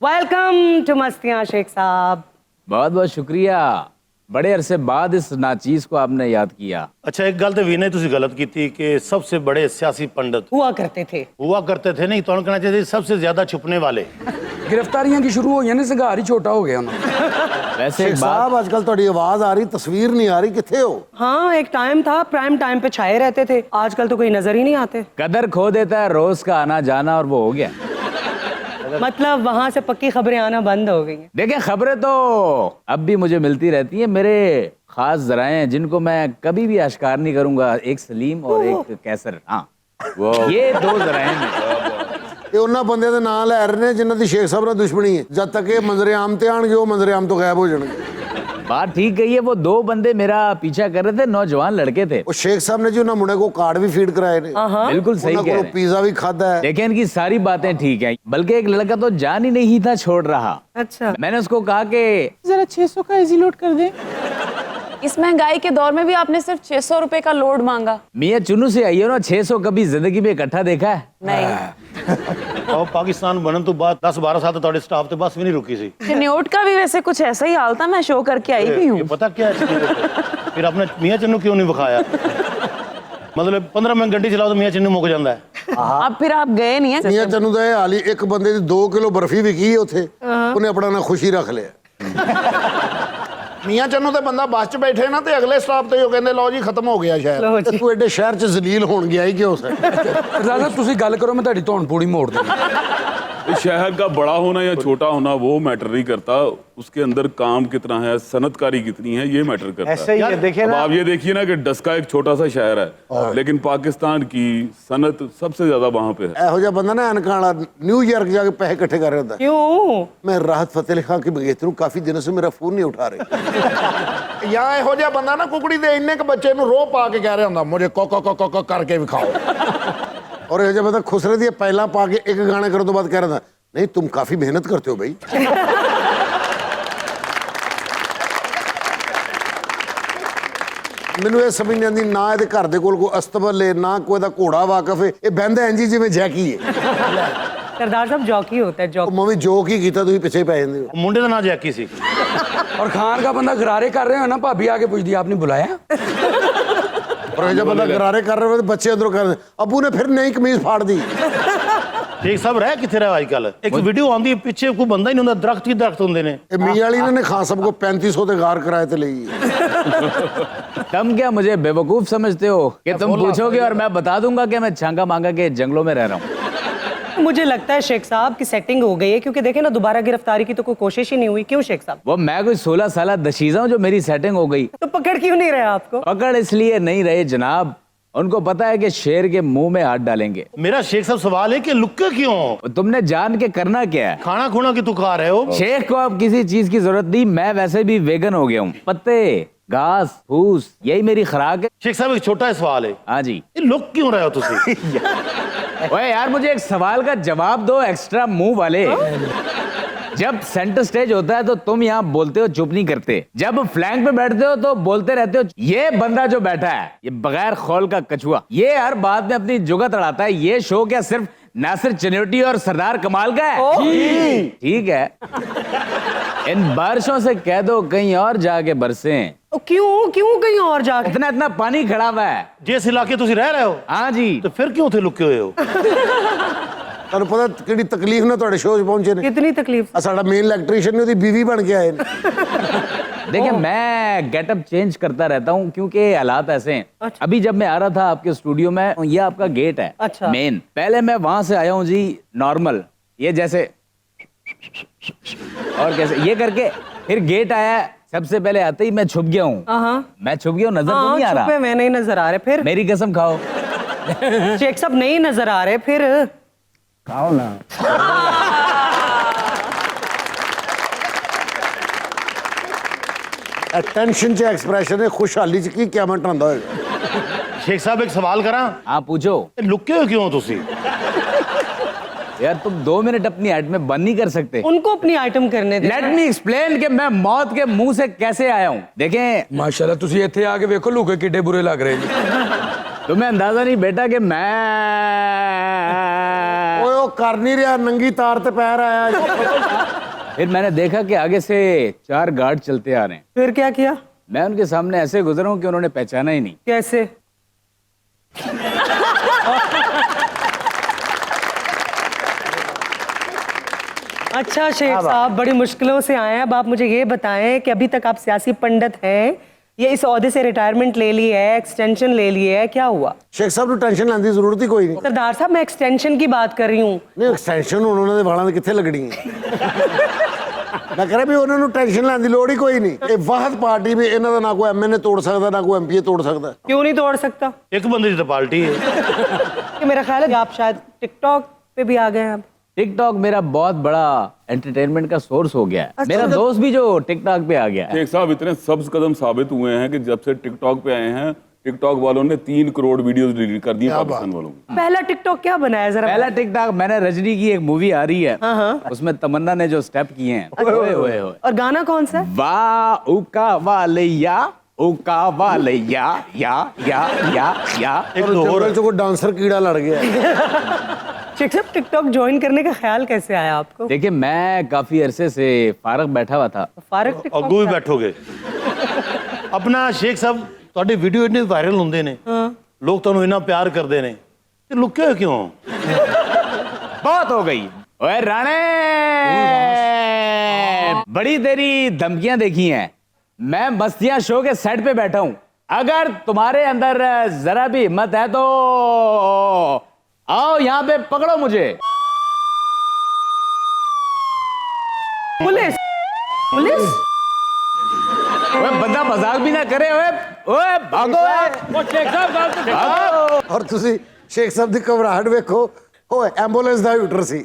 Welcome to मस्तियां Sheikh साहब। बहुत बहुत शुक्रिया, बड़े अरसे बाद इस नाचीज को आपने याद किया। अच्छा, एक गल तो विनय तुसी गलत की थी कि सबसे बड़े सियासी पंडित हुआ करते थे नहीं, तो कहना चाहिए सबसे ज्यादा छुपने वाले। गिरफ्तारियां की शुरू हुई ने, संघार ही छोटा हो गया ना। वैसे एक बात, साहब आजकल थोड़ी आवाज आ रही, तस्वीर नहीं आ रही, किथे हो? हाँ, एक टाइम था प्राइम टाइम पे छाए रहते थे, आजकल तो कोई नजर ही नहीं आते। कदर खो देता है रोज का आना जाना, और वो हो गया। मतलब वहां से पक्की खबरें आना बंद हो गई हैं। देखें, खबरें तो अब भी मुझे मिलती रहती हैं। मेरे खास जराए हैं जिनको मैं कभी भी आश्कार नहीं करूंगा, एक सलीम और एक कैसर। हाँ, वो ये दो जराए हैं। ਇਹ ਉਹਨਾਂ ਬੰਦਿਆਂ ਦੇ ਨਾਂ ਲੈ ਰਹੇ ਨੇ ਜਿਨ੍ਹਾਂ ਦੀ ਸ਼ੇਖ ਸਾਹਿਬ ਨਾਲ ਦੁਸ਼ਮਣੀ ਹੈ। ਜਦ ਤੱਕ ਇਹ ਮੰਜ਼ਰੇ ਆਮ ਤੇ ਆਣਗੇ, ਉਹ ਮੰਜ਼ਰੇ ਆਮ ਤੋਂ गायब हो जाएंगे। बात ठीक कही है। वो दो बंदे मेरा पीछा कर रहे थे, नौजवान लड़के थे। ਉਹ शेख साहब ने जी ਉਹਨਾਂ ਮੁੰਡੇ को कार्ड भी फीड कराए ने, बिल्कुल सही ਉਹਨਾਂ कह को रहे हैं। पिज्जा भी खादा है। देखिए, इनकी सारी बातें ठीक हैं, बल्कि एक लड़का तो जान ही नहीं था छोड़ रहा। अच्छा, मैंने उसको कहा कि जरा 600 का इजी लोड कर दे। इस महंगाई के दौर में भी आपने सिर्फ 600 रुपए का लोड मांगा। मियाँ चुनू से आई हो ना, 600 कभी जिंदगी में इकट्ठा देखा है? नहीं। और पाकिस्तान बनने तो बाद 10-12 साल तो ਤੁਹਾਡੇ स्टाफ ਤੇ बस भी नहीं रुकी सी। चिन्योट का भी वैसे कुछ ऐसा ही हाल था, मैं शो करके आई भी हूँ। ये पता क्या है, फिर आपने मियाँ चन्नू क्यों नहीं विखाया? मतलब 15 मिनट गड्डी चलाओ तो मियाँ चन्नू मुक ਜਾਂਦਾ है। अब फिर आप गए नहीं है। ਮੀਆਂ ਚੰਨੂ ਦਾ ਇਹ ਹਾਲ ਹੀ, ਇੱਕ ਬੰਦੇ ਦੀ 2 ਕਿਲੋ ਬਰਫੀ ਵਿਕੀ ਹੈ ਉੱਥੇ, ਉਹਨੇ ਆਪਣਾ ਨਾ ਖੁਸ਼ੀ ਰੱਖ ਲਿਆ। ਮੀਆਂ ਚੰਨੂ ਤੇ ਬੰਦਾ ਬੱਸ 'ਚ ਬੈਠੇ ਨਾ ਤੇ ਅਗਲੇ ਸਟਾਪ ਤੇ ਉਹ ਕਹਿੰਦੇ ਲਓ ਜੀ ਖਤਮ ਹੋ ਗਿਆ ਸ਼ਹਿਰ। ਤੇ ਤੂੰ ਐਡੇ ਸ਼ਹਿਰ 'ਚ ਜ਼ਲੀਲ ਹੋਣ ਗਿਆ ਹੀ ਕਿਉਂ ਸਰ? राजा तुसी गल करो, मैं ਤੁਹਾਡੀ ਧੌਣ ਪੂੜੀ ਮੋੜ दूंगा। शहर का बड़ा होना या छोटा होना वो मैटर नहीं करता, उसके अंदर काम कितना है, सनतकारी कितनी है, ये मैटर करता ऐसे है। ही है, देखिए अब ना, आप ये देखिए ना कि डस्का एक छोटा सा शहर है, लेकिन पाकिस्तान की सनत सबसे ज्यादा वहां पे है। ਇਹੋ ਜਿਹਾ ਬੰਦਾ ਨਾ ਐਨਕਾਂ ਵਾਲਾ ਨਿਊਯਾਰਕ ਜਾ ਕੇ ਪੈਸੇ ਇਕੱਠੇ ਕਰ ਰਿਹਾ ਹੁੰਦਾ। क्यों? मैं राहत फतेह अली खान की मंगेतर हूँ, काफी दिनों से मेरा फोन नहीं उठा रहे। या ਇਹੋ ਜਿਹਾ ਬੰਦਾ ਨਾ ਕੁਕੜੀ ਦੇ ਇੰਨੇ ਕ ਬੱਚੇ ਨੂੰ ਰੋਹ ਪਾ ਕੇ ਕਹਿ ਰਿਹਾ ਹੁੰਦਾ, ਮੁਝੇ ਕੋਕੋ ਕੋਕੋ ਕੋਕੋ ਕਰਕੇ ਵਿਖਾਓ। और ਇਹੋ ਜਿਹਾ ਬੰਦਾ ਖੁਸਰੇ ਦੀ ਪਹਿਲਾਂ ਪਾ ਕੇ ਇੱਕ ਗਾਣੇ ਕਰਨ ਤੋਂ ਬਾਅਦ ਕਹਿ ਰਿਹਾ नहीं तुम काफी मेहनत करते हो भाई। ਮੈਨੂੰ ਇਹ ਸਮਝ ਨਹੀਂ ਆਉਂਦੀ, ਨਾ ਇਹਦੇ ਘਰ ਦੇ ਕੋਲ ਕੋਈ ਅਸਤਬਲ ਹੈ, ਨਾ ਕੋਈ ਦਾ ਘੋੜਾ ਵਾਕਫ ਹੈ, ਇਹ ਬਹਿੰਦਾ ਇੰਜੀ ਜਿਵੇਂ ਜੈਕੀ ਹੈ। सरदार साहब जॉकी होता है, ਉਹ जॉकी। ਮੈਂ ਵੀ ਜੋਕ ਹੀ ਕੀਤਾ, ਤੁਸੀਂ ਪਿੱਛੇ ਪੈ ਜਾਂਦੇ ਹੋ। ਮੁੰਡੇ ਦਾ ਨਾਂ ਜੈਕੀ ਸੀ। और खान का बंदा गरारे कर रहे हो ना, भाभी आके पूछ दी आपने बुलाया? और ਇਹ ਜਿਹਾ ਬੰਦਾ ਗਰਾਰੇ ਕਰ ਰਹੇ ਹੋ ਤੇ ਬੱਚੇ ਅੰਦਰੋਂ ਕਰਦੇ ਅੱਬੂ ਨੇ ਫਿਰ ਨਈ ਕਮੀਜ਼ ਫਾੜ ਦੀ। शेख साहब रह किथे रहे आजकल? एक वीडियो आंदी है, पीछे कोई बंदा ही नहीं होंदा, दरख्त ही दरख्त होंदे ने। ਇਹ ਮੀਆਂ ਵਾਲੀ ਨੇ ਖਾਨ ਸਾਹਿਬ ਕੋ 3500 ਤੇ गार किराए ਤੇ ਲਈ। तुम क्या मुझे बेवकूफ समझते हो कि तुम पूछोगे और मैं बता दूंगा कि मैं छांगा मांगा के जंगलों में रह रहा हूँ? मुझे लगता है शेख साहब की सेटिंग हो गई है, क्योंकि देखे ना दोबारा गिरफ्तारी की तो कोई कोशिश ही नहीं हुई। क्यों शेख साहब? वो मैं कोई 16 साल दशीजा हूँ जो मेरी सेटिंग हो गई? तो पकड़ क्यों नहीं रहे आपको? पकड़ इसलिए नहीं रहे जनाब, उनको पता है कि शेर के मुंह में हाथ डालेंगे। मेरा शेख साहब सवाल है कि लुक्के क्यों? तुमने जान के करना क्या है? खाना खुना की तू खा रहे हो? शेख को अब किसी चीज की जरूरत नहीं, मैं वैसे भी वेगन हो गया हूँ। पत्ते, घास, फूस, यही मेरी खुराक है। शेख साहब एक छोटा सवाल है, हाँ जी। ये लुक क्यों रहे हो तुसी? ओए यार, मुझे एक सवाल का जवाब दो, एक्स्ट्रा मुंह वाले। जब सेंटर स्टेज होता है तो तुम यहाँ बोलते हो, चुप नहीं करते। जब फ्लैंक पे बैठते हो तो बोलते रहते हो। ये बंदा जो बैठा है, ये बगैर खौल का कछुआ, ये हर बात में अपनी जुगत लड़ाता है। ये शो क्या सिर्फ नासिर चन्योटी और सरदार कमाल का है? ठीक है, इन बारिशों से कह दो कहीं और जाके बरसे। क्यों क्यों कहीं और जाके? इतना इतना पानी खड़ा हुआ है। जिस इलाके तुसी रह रहे हो, हाँ जी। तो फिर क्यों थे लुके हुए हो? ਤੁਹਾਨੂੰ ਪਤਾ ਕਿਹੜੀ ਤਕਲੀਫ ਨਾਲ ਤੁਹਾਡੇ ਸ਼ੋਅ 'ਚ ਪਹੁੰਚੇ ਨੇ? कितनी तकलीफ? ਆ ਸਾਡਾ ਮੇਨ ਇਲੈਕਟ੍ਰੀਸ਼ੀਅਨ ਨੇ ਉਹਦੀ ਬੀਵੀ ਬਣ ਕੇ ਆਏ ਨੇ। देखिए, मैं गेटअप चेंज करता रहता हूँ क्योंकि हालात ऐसे हैं। अच्छा। अभी जब मैं आ रहा था आपके स्टूडियो में, ये आपका गेट है। अच्छा। मेन पहले मैं वहां से आया हूँ जी नॉर्मल, ये जैसे और कैसे ये करके, फिर गेट आया, सबसे पहले आते ही मैं छुप गया हूँ। हाँ, मैं छुप गया हूँ, नजर तो नहीं आ छुपे रहा? में नहीं नजर आ रहे। फिर मेरी कसम खाओ। शेख साहब नहीं नजर आ रहे, फिर खाओ ना। ਟੈਨਸ਼ਨ 'ਚ ਐਕਸਪ੍ਰੈਸ਼ਨ ਹੈ, ਖੁਸ਼ਹਾਲੀ 'ਚ ਕੀ ਕਿਆ ਮਟਾਉਂਦਾ ਹੋਏਗਾ। शेख साहब एक सवाल करा, हाँ पूछो। ये लुके हुए क्यों हो तुसी? यार तुम 2 मिनट अपनी आइट में बंद नहीं कर सकते? उनको अपनी आइटम करने दे। लेट मी एक्सप्लेन कि मैं मौत के मुंह से कैसे आया हूँ। देखें, माशाल्लाह तुसी इत्थे आके वेखो लुके किड्डे बुरे लग रहे जी। तुम्हें अंदाजा नहीं बेटा कि मैं ਓਏ ਉਹ ਕਰ ਨਹੀਂ ਰਿਹਾ, ਨੰਗੀ ਤਾਰ ਤੇ ਪੈਰ ਆਇਆ। फिर मैंने देखा कि आगे से 4 गार्ड चलते आ रहे हैं। फिर क्या किया? मैं उनके सामने ऐसे गुजरा हूं कि उन्होंने पहचाना ही नहीं। कैसे? अच्छा शेख साहब, बड़ी मुश्किलों से आए हैं। अब आप मुझे ये बताएं कि अभी तक आप सियासी पंडित हैं, ये इस ओहदे से रिटायरमेंट ले ली है, एक्सटेंशन ले ली है, क्या हुआ? शेख साहब ਨੂੰ ਟੈਨਸ਼ਨ ਲੈਣ ਦੀ ਜ਼ਰੂਰਤ ਹੀ ਕੋਈ ਨਹੀਂ। सरदार साहब, मैं एक्सटेंशन की बात कर रही हूँ। ਨਹੀਂ ਐਕਸਟੈਂਸ਼ਨ ਹੁਣ ਉਹਨਾਂ ਦੇ ਵਾਲਾਂ ਦੇ ਕਿੱਥੇ ਲੱਗਣੀ ਹੈ। ਮੈਂ ਕਹ ਰਿਹਾ ਵੀ ਉਹਨਾਂ ਨੂੰ ਟੈਨਸ਼ਨ ਲੈਣ ਦੀ ਲੋੜ ਹੀ ਕੋਈ ਨਹੀਂ। ਇਹ ਵਾਹਦ ਪਾਰਟੀ ਵੀ ਇਹਨਾਂ ਦਾ ਨਾ ਕੋਈ ਐਮਐਨਏ ਤੋੜ ਸਕਦਾ ਨਾ ਕੋਈ ਐਮਪੀਏ ਤੋੜ ਸਕਦਾ। क्यों नहीं तोड़ सकता? एक बंदे की तो पार्टी है। कि मेरा ख्याल है कि आप शायद टिकटॉक पे भी आ गए हैं अब। टिकटॉक मेरा बहुत बड़ा एंटरटेनमेंट का सोर्स हो गया है। मेरा दोस्त भी जो टिकटॉक पे आ गया है। शेख साहब इतने सब्ज कदम साबित हुए हैं कि जब से टिकटॉक पे आए हैं, टिकटॉक वालों ने 3 करोड़ वीडियोस डिलीट कर दी पाकिस्तान वालों की। पहला टिकटॉक क्या बनाया जरा? पहला टिकटॉक मैंने रजनी की एक मूवी आ रही है, उसमें तमन्ना ने जो स्टेप किए हैं, ओए ओए ओए। और गाना कौन सा है? वाह उका वालिया उका वालिया या या या। एक तो और जंगल 'ਚ ਕੋਈ ਡਾਂਸਰ ਕੀੜਾ ਲੜ ਗਿਆ। शेख साहब, टिकटॉक ज्वाइन करने का ख्याल कैसे आया आपको? देखिए मैं काफी अरसे से फारग बैठा हुआ था। फारक टिकटॉक ਅੱਗੋਂ ਵੀ ਬੈਠੋਗੇ। ਆਪਣਾ ਸ਼ੇਖ ਸਾਹਿਬ, ਤੁਹਾਡੇ ਵੀਡੀਓ ਇੰਨੇ ਵਾਇਰਲ ਹੁੰਦੇ ਨੇ, ਲੋਕ ਤੁਹਾਨੂੰ ਇੰਨਾ ਪਿਆਰ ਕਰਦੇ ਨੇ, ਤੇ ਲੁਕੇ ਹੋਏ ਕਿਉਂ? बहुत हो गई। ओए राणे, बड़ी तेरी धमकियां देखी हैं। मैं मस्तियां शो के सेट पे बैठा हूं। अगर तुम्हारे अंदर जरा भी हिम्मत है तो आओ यहां पे पकड़ो मुझे। पुलिस पुलिस ओए बंदा मजाक भी ना करे। ओए ओए भागो। ओ शेख साहब भागो। ਔਰ ਤੁਸੀਂ ਸ਼ੇਖ ਸਾਹਿਬ ਦੀ ਘਬਰਾਹਟ ਵੇਖੋ। ਉਹ ਐਂਬੂਲੈਂਸ ਦਾ ਹੂਟਰ ਸੀ।